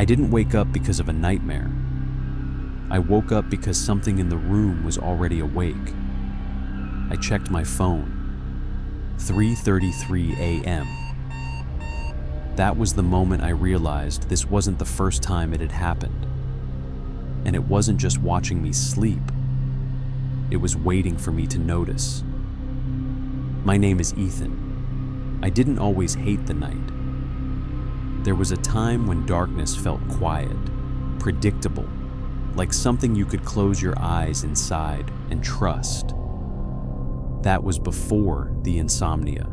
I didn't wake up because of a nightmare. I woke up because something in the room was already awake. I checked my phone. 3:33 a.m. That was the moment I realized this wasn't the first time it had happened. And it wasn't just watching me sleep. It was waiting for me to notice. My name is Ethan. I didn't always hate the night. There was a time when darkness felt quiet, predictable, like something you could close your eyes inside and trust. That was before the insomnia.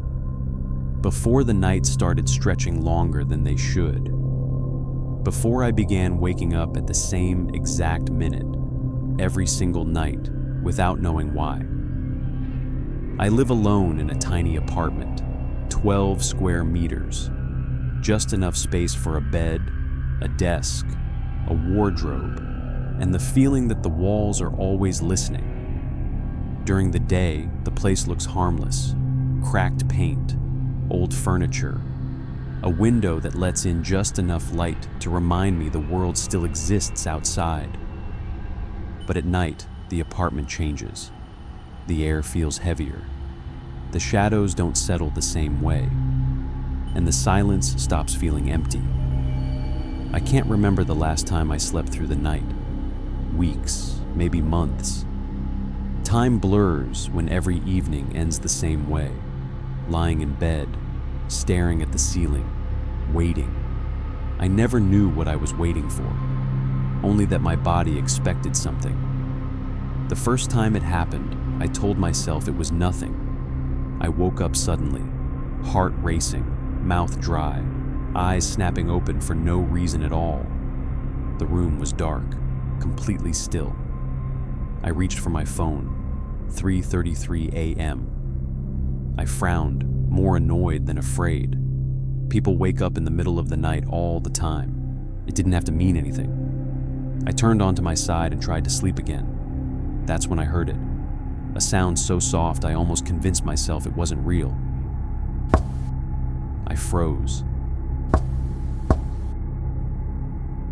Before the nights started stretching longer than they should. Before I began waking up at the same exact minute, every single night, without knowing why. I live alone in a tiny apartment, 12 square meters. Just enough space for a bed, a desk, a wardrobe, and the feeling that the walls are always listening. During the day, the place looks harmless. Cracked paint, old furniture, a window that lets in just enough light to remind me the world still exists outside. But at night, the apartment changes. The air feels heavier. The shadows don't settle the same way. And the silence stops feeling empty. I can't remember the last time I slept through the night. Weeks, maybe months. Time blurs when every evening ends the same way. Lying in bed, staring at the ceiling, waiting. I never knew what I was waiting for, only that my body expected something. The first time it happened, I told myself it was nothing. I woke up suddenly, heart racing, mouth dry, eyes snapping open for no reason at all. The room was dark, completely still. I reached for my phone, 3:33 a.m. I frowned, more annoyed than afraid. People wake up in the middle of the night all the time. It didn't have to mean anything. I turned onto my side and tried to sleep again. That's when I heard it. A sound so soft I almost convinced myself it wasn't real. I froze.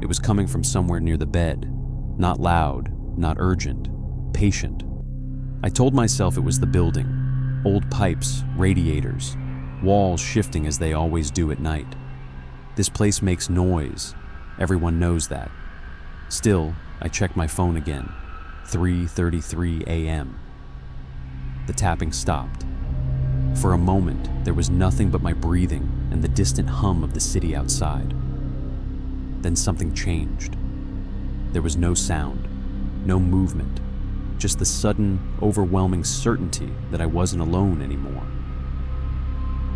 It was coming from somewhere near the bed. Not loud, not urgent, patient. I told myself it was the building. Old pipes, radiators, walls shifting as they always do at night. This place makes noise. Everyone knows that. Still, I checked my phone again. 3:33 a.m. The tapping stopped. For a moment, there was nothing but my breathing and the distant hum of the city outside. Then something changed. There was no sound, no movement, just the sudden, overwhelming certainty that I wasn't alone anymore.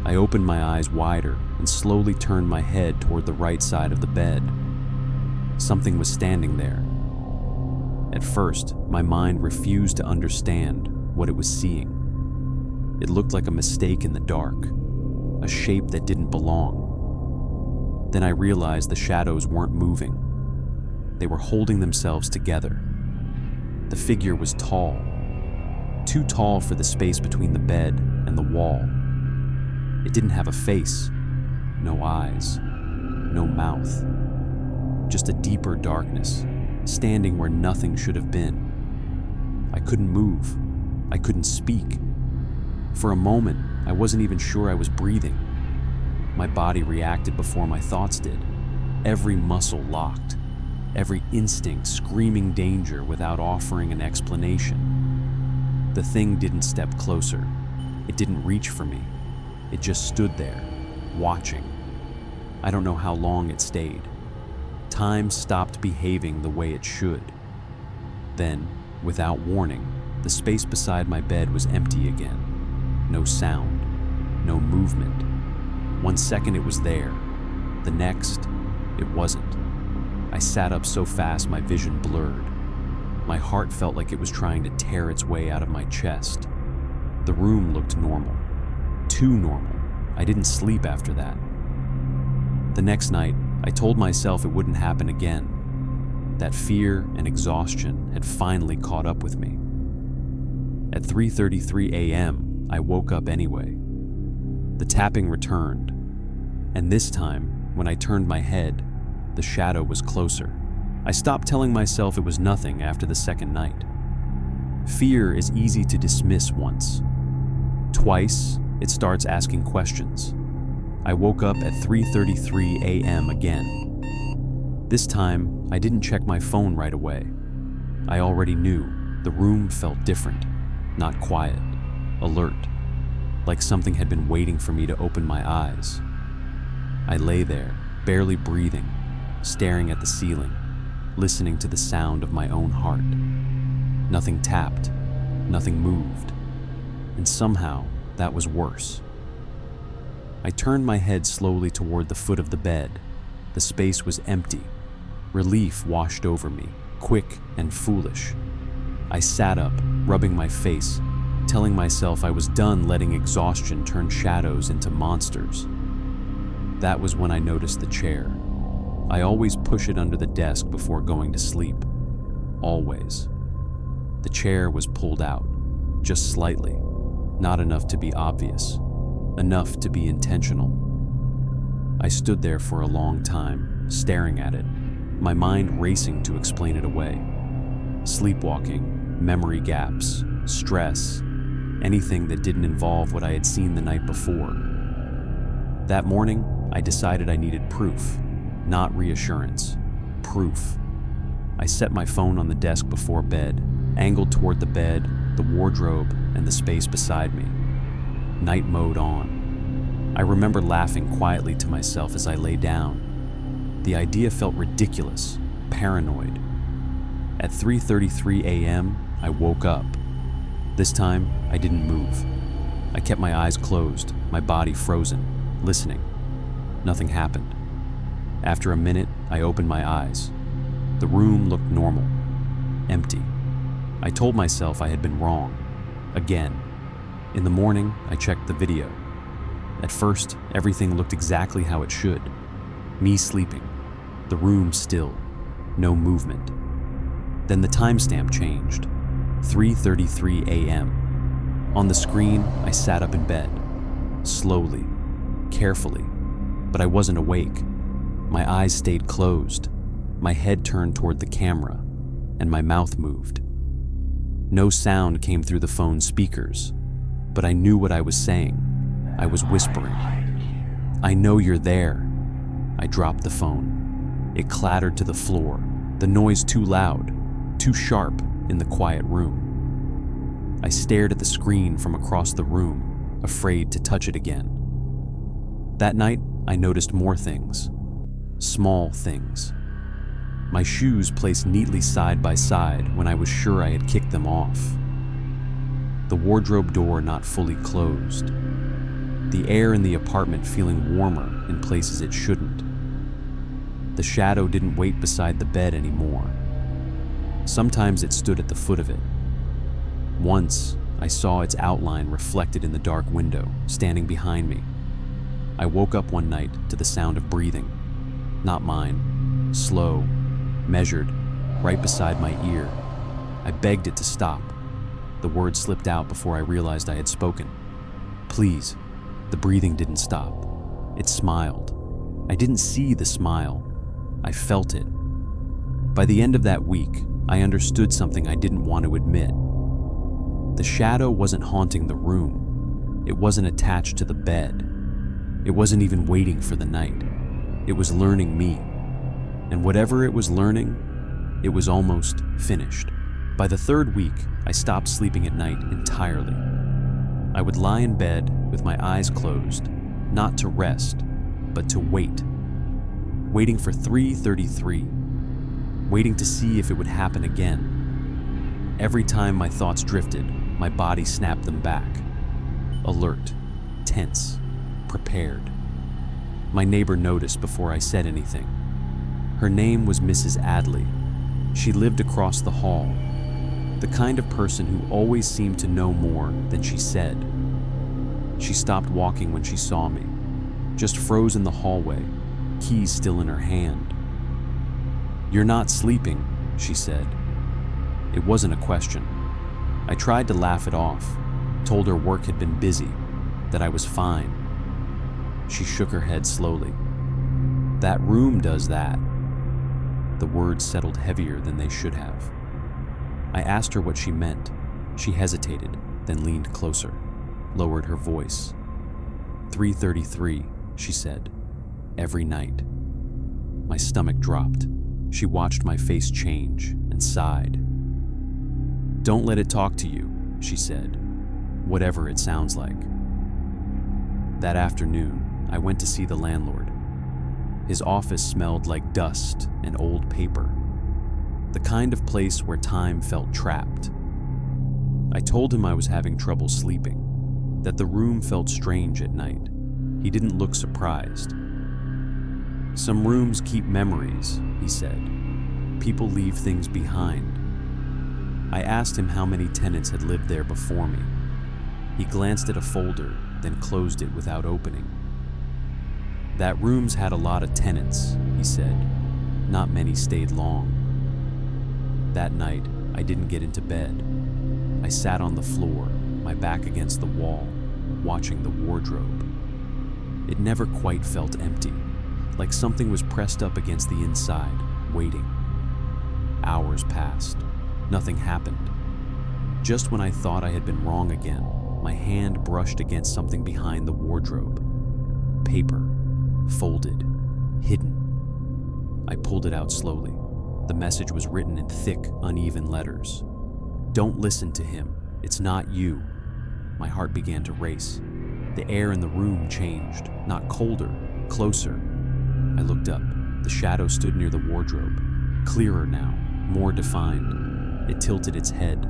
I opened my eyes wider and slowly turned my head toward the right side of the bed. Something was standing there. At first, my mind refused to understand what it was seeing. It looked like a mistake in the dark, a shape that didn't belong. Then I realized the shadows weren't moving. They were holding themselves together. The figure was tall, too tall for the space between the bed and the wall. It didn't have a face, no eyes, no mouth, just a deeper darkness, standing where nothing should have been. I couldn't move. I couldn't speak. For a moment, I wasn't even sure I was breathing. My body reacted before my thoughts did. Every muscle locked, every instinct screaming danger without offering an explanation. The thing didn't step closer. It didn't reach for me. It just stood there, watching. I don't know how long it stayed. Time stopped behaving the way it should. Then, without warning, the space beside my bed was empty again. No sound, no movement. One second it was there. The next, it wasn't. I sat up so fast my vision blurred. My heart felt like it was trying to tear its way out of my chest. The room looked normal. Too normal. I didn't sleep after that. The next night, I told myself it wouldn't happen again. That fear and exhaustion had finally caught up with me. At 3:33 a.m., I woke up anyway. The tapping returned, and this time, when I turned my head, the shadow was closer. I stopped telling myself it was nothing after the second night. Fear is easy to dismiss once. Twice, it starts asking questions. I woke up at 3:33 a.m. again. This time, I didn't check my phone right away. I already knew the room felt different, not quiet, alert, like something had been waiting for me to open my eyes. I lay there, barely breathing, staring at the ceiling, listening to the sound of my own heart. Nothing tapped, nothing moved, and somehow that was worse. I turned my head slowly toward the foot of the bed. The space was empty. Relief washed over me, quick and foolish. I sat up, rubbing my face, telling myself I was done letting exhaustion turn shadows into monsters. That was when I noticed the chair. I always push it under the desk before going to sleep. Always. The chair was pulled out, just slightly, not enough to be obvious, enough to be intentional. I stood there for a long time, staring at it, my mind racing to explain it away. Sleepwalking, memory gaps, stress, anything that didn't involve what I had seen the night before. That morning, I decided I needed proof, not reassurance. Proof. I set my phone on the desk before bed, angled toward the bed, the wardrobe, and the space beside me. Night mode on. I remember laughing quietly to myself as I lay down. The idea felt ridiculous, paranoid. At 3:33 a.m., I woke up. This time, I didn't move. I kept my eyes closed, my body frozen, listening. Nothing happened. After a minute, I opened my eyes. The room looked normal, empty. I told myself I had been wrong. Again. In the morning, I checked the video. At first, everything looked exactly how it should. Me sleeping. The room still. No movement. Then the timestamp changed. 3:33 a.m. On the screen, I sat up in bed. Slowly. Carefully. But I wasn't awake. My eyes stayed closed. My head turned toward the camera, and my mouth moved. No sound came through the phone's speakers, but I knew what I was saying. I was whispering. "I know you're there." I dropped the phone. It clattered to the floor, the noise too loud, too sharp in the quiet room. I stared at the screen from across the room, afraid to touch it again. That night, I noticed more things. Small things. My shoes placed neatly side by side when I was sure I had kicked them off. The wardrobe door not fully closed. The air in the apartment feeling warmer in places it shouldn't. The shadow didn't wait beside the bed anymore. Sometimes it stood at the foot of it. Once, I saw its outline reflected in the dark window, standing behind me. I woke up one night to the sound of breathing. Not mine. Slow, measured, right beside my ear. I begged it to stop. The words slipped out before I realized I had spoken. Please. The breathing didn't stop. It smiled. I didn't see the smile. I felt it. By the end of that week, I understood something I didn't want to admit. The shadow wasn't haunting the room. It wasn't attached to the bed. It wasn't even waiting for the night. It was learning me. And whatever it was learning, it was almost finished. By the third week, I stopped sleeping at night entirely. I would lie in bed with my eyes closed, not to rest, but to wait. Waiting for 3:33. Waiting to see if it would happen again. Every time my thoughts drifted, my body snapped them back. Alert, tense, prepared. My neighbor noticed before I said anything. Her name was Mrs. Adley. She lived across the hall. The kind of person who always seemed to know more than she said. She stopped walking when she saw me, just froze in the hallway, keys still in her hand. "You're not sleeping," she said. It wasn't a question. I tried to laugh it off, told her work had been busy, that I was fine. She shook her head slowly. "That room does that," The words settled heavier than they should have. I asked her what she meant. She hesitated, then leaned closer, lowered her voice. 3:33, she said, every night. My stomach dropped. She watched my face change and sighed. Don't let it talk to you, she said, whatever it sounds like. That afternoon, I went to see the landlord. His office smelled like dust and old paper, the kind of place where time felt trapped. I told him I was having trouble sleeping, that the room felt strange at night. He didn't look surprised. Some rooms keep memories, he said. People leave things behind. I asked him how many tenants had lived there before me. He glanced at a folder, then closed it without opening. That room's had a lot of tenants, he said. Not many stayed long. That night, I didn't get into bed. I sat on the floor, my back against the wall, watching the wardrobe. It never quite felt empty, like something was pressed up against the inside, waiting. Hours passed. Nothing happened. Just when I thought I had been wrong again, my hand brushed against something behind the wardrobe. Paper, folded, hidden. I pulled it out slowly. The message was written in thick, uneven letters. Don't listen to him. It's not you. My heart began to race. The air in the room changed, not colder, closer. I looked up. The shadow stood near the wardrobe, clearer now, more defined. It tilted its head,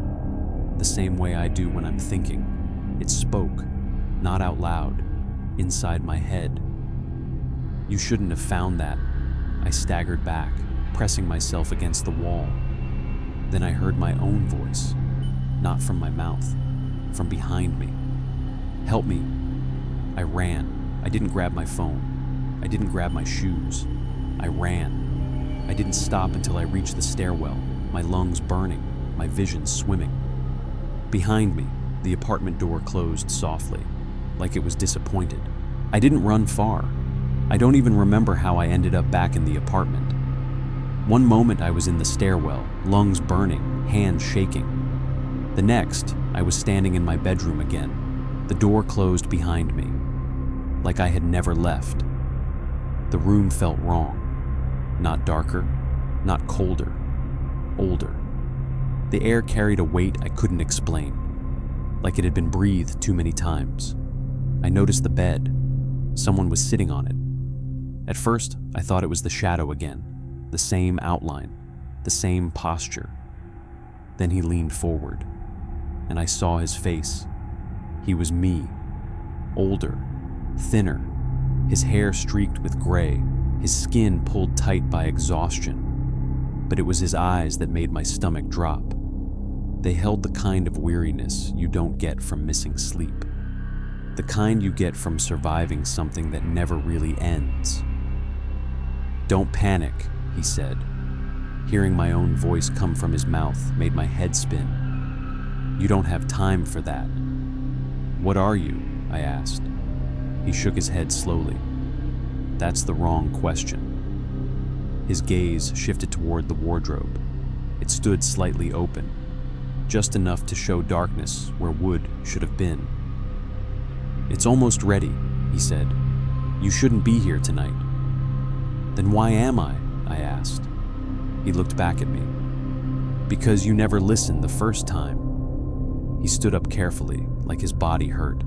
the same way I do when I'm thinking. It spoke, not out loud, inside my head. You shouldn't have found that. I staggered back, pressing myself against the wall. Then I heard my own voice, not from my mouth, from behind me. Help me. I ran. I didn't grab my phone. I didn't grab my shoes. I ran. I didn't stop until I reached the stairwell, my lungs burning, my vision swimming. Behind me, the apartment door closed softly, like it was disappointed. I didn't run far. I don't even remember how I ended up back in the apartment. One moment I was in the stairwell, lungs burning, hands shaking. The next, I was standing in my bedroom again, the door closed behind me, like I had never left. The room felt wrong. Not darker, not colder, older. The air carried a weight I couldn't explain, like it had been breathed too many times. I noticed the bed. Someone was sitting on it. At first, I thought it was the shadow again, the same outline, the same posture. Then he leaned forward, and I saw his face. He was me, older, thinner, his hair streaked with gray, his skin pulled tight by exhaustion. But it was his eyes that made my stomach drop. They held the kind of weariness you don't get from missing sleep, the kind you get from surviving something that never really ends. Don't panic, he said. Hearing my own voice come from his mouth made my head spin. You don't have time for that. What are you? I asked. He shook his head slowly. That's the wrong question. His gaze shifted toward the wardrobe. It stood slightly open, just enough to show darkness where wood should have been. It's almost ready, he said. You shouldn't be here tonight. Then why am I asked. He looked back at me. Because you never listened the first time. He stood up carefully, like his body hurt.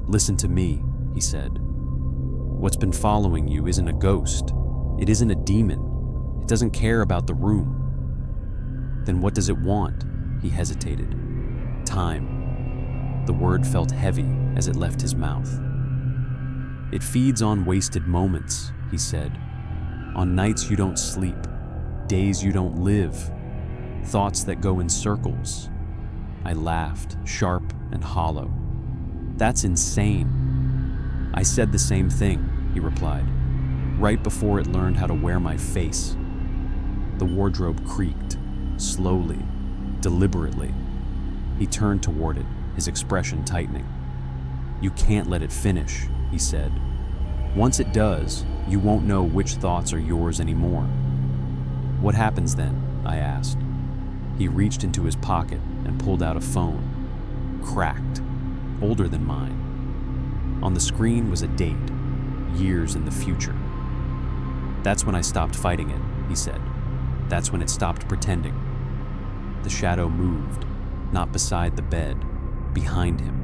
Listen to me, he said. What's been following you isn't a ghost. It isn't a demon. It doesn't care about the room. Then what does it want? He hesitated. Time. The word felt heavy as it left his mouth. It feeds on wasted moments, he said. On nights you don't sleep, days you don't live, thoughts that go in circles. I laughed, sharp and hollow. That's insane. I said the same thing, he replied, right before it learned how to wear my face. The wardrobe creaked, slowly, deliberately. He turned toward it, his expression tightening. You can't let it finish, he said. Once it does, you won't know which thoughts are yours anymore. "What happens then?" I asked. He reached into his pocket and pulled out a phone. Cracked. Older than mine. On the screen was a date. Years in the future. "That's when I stopped fighting it," he said. "That's when it stopped pretending." The shadow moved, not beside the bed, behind him.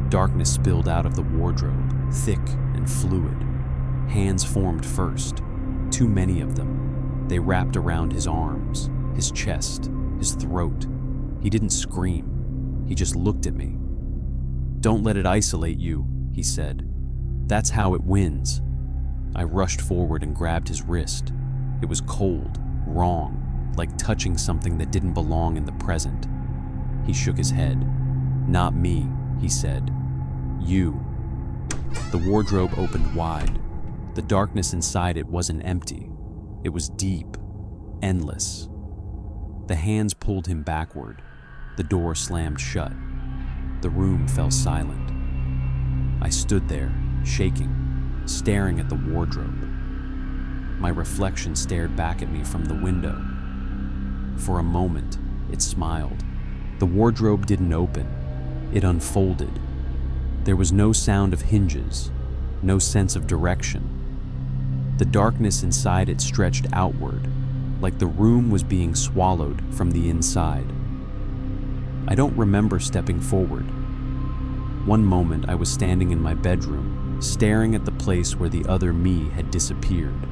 Darkness spilled out of the wardrobe, thick and fluid. Hands formed first, too many of them. They wrapped around his arms, his chest, his throat. He didn't scream. He just looked at me. "Don't let it isolate you," he said. "That's how it wins." I rushed forward and grabbed his wrist. It was cold, wrong, like touching something that didn't belong in the present. He shook his head. "Not me," he said. "You." The wardrobe opened wide. The darkness inside it wasn't empty. It was deep, endless. The hands pulled him backward. The door slammed shut. The room fell silent. I stood there, shaking, staring at the wardrobe. My reflection stared back at me from the window. For a moment, it smiled. The wardrobe didn't open. It unfolded. There was no sound of hinges, no sense of direction. The darkness inside it stretched outward, like the room was being swallowed from the inside. I don't remember stepping forward. One moment I was standing in my bedroom, staring at the place where the other me had disappeared.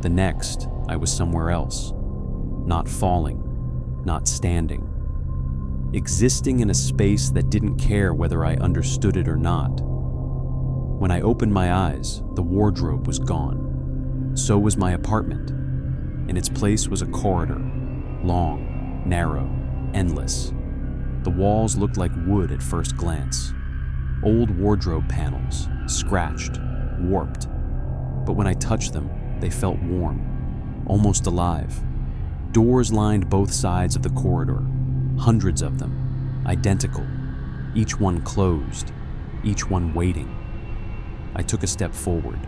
The next, I was somewhere else, not falling, not standing. Existing in a space that didn't care whether I understood it or not. When I opened my eyes, the wardrobe was gone. So was my apartment. In its place was a corridor, long, narrow, endless. The walls looked like wood at first glance. Old wardrobe panels, scratched, warped. But when I touched them, they felt warm, almost alive. Doors lined both sides of the corridor. Hundreds of them, identical, each one closed, each one waiting. I took a step forward.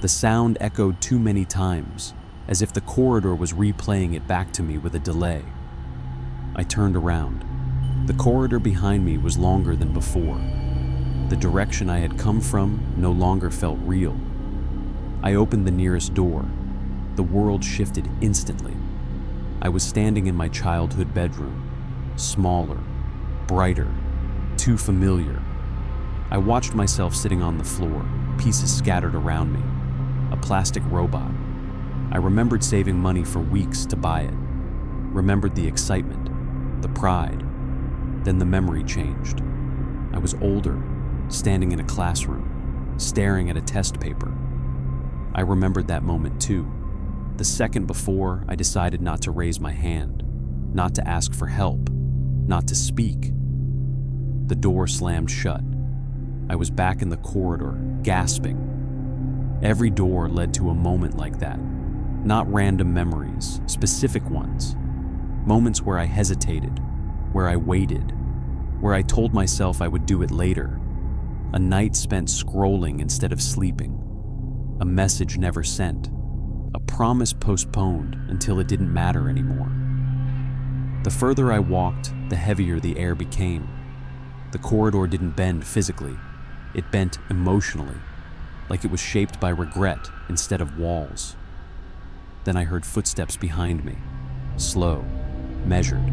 The sound echoed too many times, as if the corridor was replaying it back to me with a delay. I turned around. The corridor behind me was longer than before. The direction I had come from no longer felt real. I opened the nearest door. The world shifted instantly. I was standing in my childhood bedroom. Smaller, brighter, too familiar. I watched myself sitting on the floor, pieces scattered around me. A plastic robot. I remembered saving money for weeks to buy it. Remembered the excitement, the pride. Then the memory changed. I was older, standing in a classroom, staring at a test paper. I remembered that moment too. The second before, I decided not to raise my hand, not to ask for help, not to speak. The door slammed shut. I was back in the corridor, gasping. Every door led to a moment like that. Not random memories, specific ones. Moments where I hesitated, where I waited, where I told myself I would do it later. A night spent scrolling instead of sleeping. A message never sent. A promise postponed until it didn't matter anymore. The further I walked, the heavier the air became. The corridor didn't bend physically. It bent emotionally, like it was shaped by regret instead of walls. Then I heard footsteps behind me, slow, measured.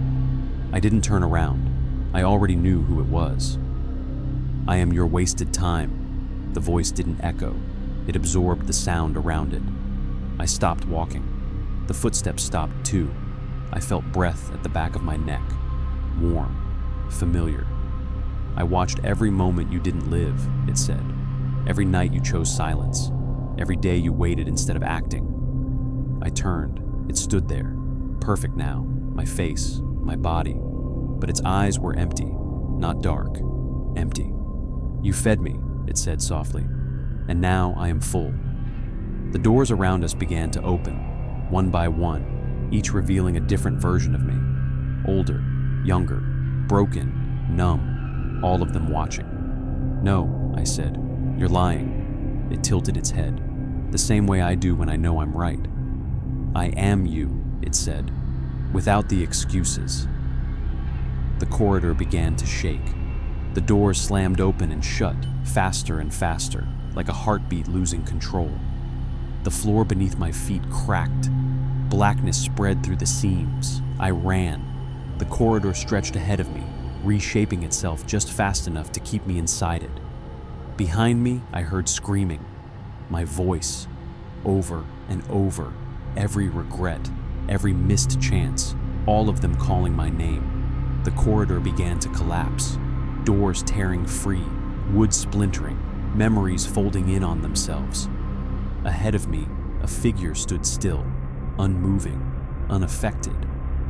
I didn't turn around. I already knew who it was. "I am your wasted time." The voice didn't echo. It absorbed the sound around it. I stopped walking. The footsteps stopped too. I felt breath at the back of my neck. Warm, familiar. "I watched every moment you didn't live," it said. "Every night you chose silence. Every day you waited instead of acting." I turned. It stood there, perfect now, my face, my body. But its eyes were empty, not dark, empty. "You fed me," it said softly, "and now I am full." The doors around us began to open, one by one, each revealing a different version of me. Older, younger, broken, numb, all of them watching. "No," I said, "you're lying." It tilted its head, the same way I do when I know I'm right. I am you, it said, without the excuses. The corridor began to shake. The doors slammed open and shut, faster and faster, like a heartbeat losing control. The floor beneath my feet cracked. Blackness spread through the seams. I ran. The corridor stretched ahead of me, reshaping itself just fast enough to keep me inside it. Behind me, I heard screaming. My voice, over and over, every regret, every missed chance, all of them calling my name. The corridor began to collapse, doors tearing free, wood splintering, memories folding in on themselves. Ahead of me, a figure stood still, unmoving, unaffected.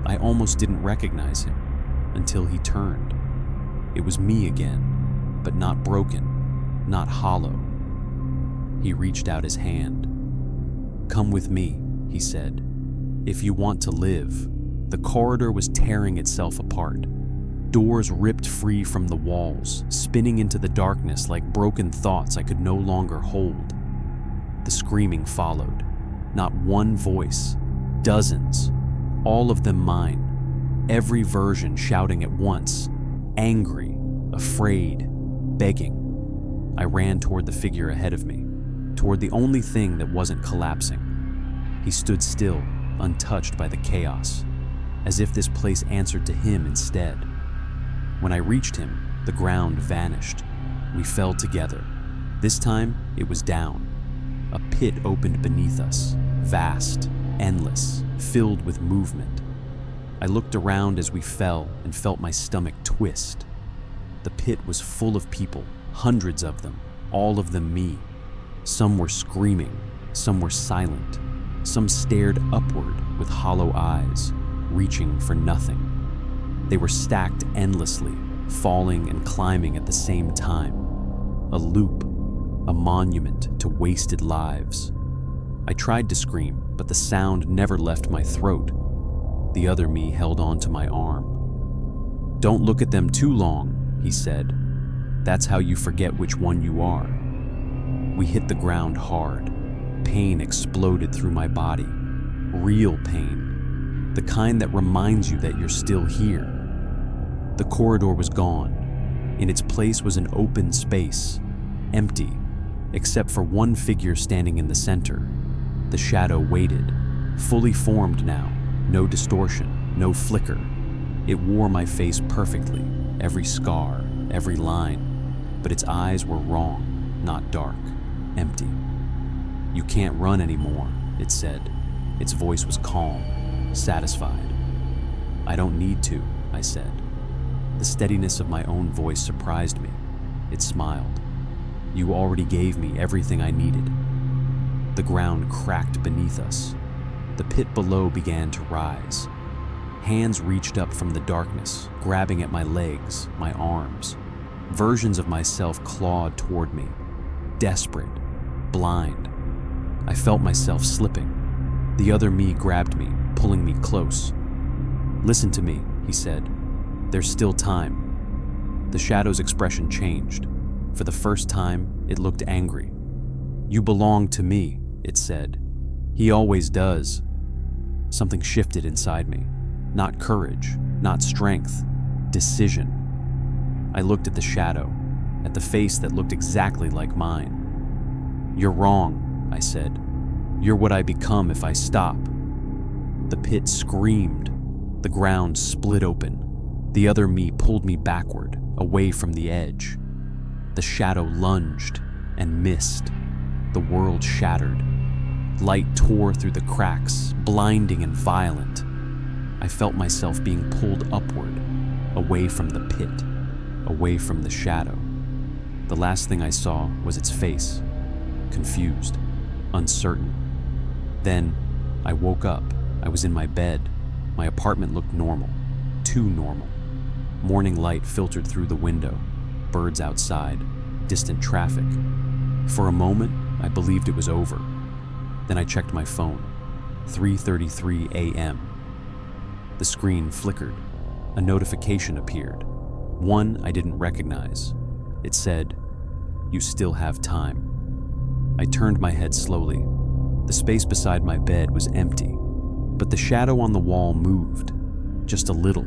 I almost didn't recognize him until he turned. It was me again, but not broken, not hollow. He reached out his hand. "Come with me," he said. "If you want to live." The corridor was tearing itself apart. Doors ripped free from the walls, spinning into the darkness like broken thoughts I could no longer hold. The screaming followed. Not one voice, dozens, all of them mine. Every version shouting at once, angry, afraid, begging. I ran toward the figure ahead of me, toward the only thing that wasn't collapsing. He stood still, untouched by the chaos, as if this place answered to him instead. When I reached him, the ground vanished. We fell together. This time, it was down. A pit opened beneath us, vast, endless, filled with movement. I looked around as we fell and felt my stomach twist. The pit was full of people, hundreds of them, all of them me. Some were screaming, some were silent, some stared upward with hollow eyes, reaching for nothing. They were stacked endlessly, falling and climbing at the same time. A loop, a monument to wasted lives. I tried to scream, but the sound never left my throat. The other me held on to my arm. "Don't look at them too long," he said. "That's how you forget which one you are." We hit the ground hard. Pain exploded through my body. Real pain. The kind that reminds you that you're still here. The corridor was gone. In its place was an open space, empty, except for one figure standing in the center. The shadow waited, fully formed now, no distortion, no flicker. It wore my face perfectly, every scar, every line, but its eyes were wrong, not dark, empty. "You can't run anymore," it said. Its voice was calm, satisfied. "I don't need to," I said. The steadiness of my own voice surprised me. It smiled. "You already gave me everything I needed." The ground cracked beneath us. The pit below began to rise. Hands reached up from the darkness, grabbing at my legs, my arms. Versions of myself clawed toward me, desperate, blind. I felt myself slipping. The other me grabbed me, pulling me close. "Listen to me," he said. "There's still time." The shadow's expression changed. For the first time, it looked angry. "You belong to me," it said. "He always does." Something shifted inside me. Not courage, not strength, decision. I looked at the shadow, at the face that looked exactly like mine. "You're wrong," I said. "You're what I become if I stop." The pit screamed. The ground split open. The other me pulled me backward, away from the edge. The shadow lunged and missed. The world shattered. Light tore through the cracks, blinding and violent. I felt myself being pulled upward, away from the pit, away from the shadow. The last thing I saw was its face, confused, uncertain. Then I woke up. I was in my bed. My apartment looked normal, too normal. Morning light filtered through the window, birds outside, distant traffic. For a moment, I believed it was over. Then I checked my phone. 3:33 a.m. The screen flickered. A notification appeared. One I didn't recognize. It said, "You still have time." I turned my head slowly. The space beside my bed was empty, but the shadow on the wall moved, just a little.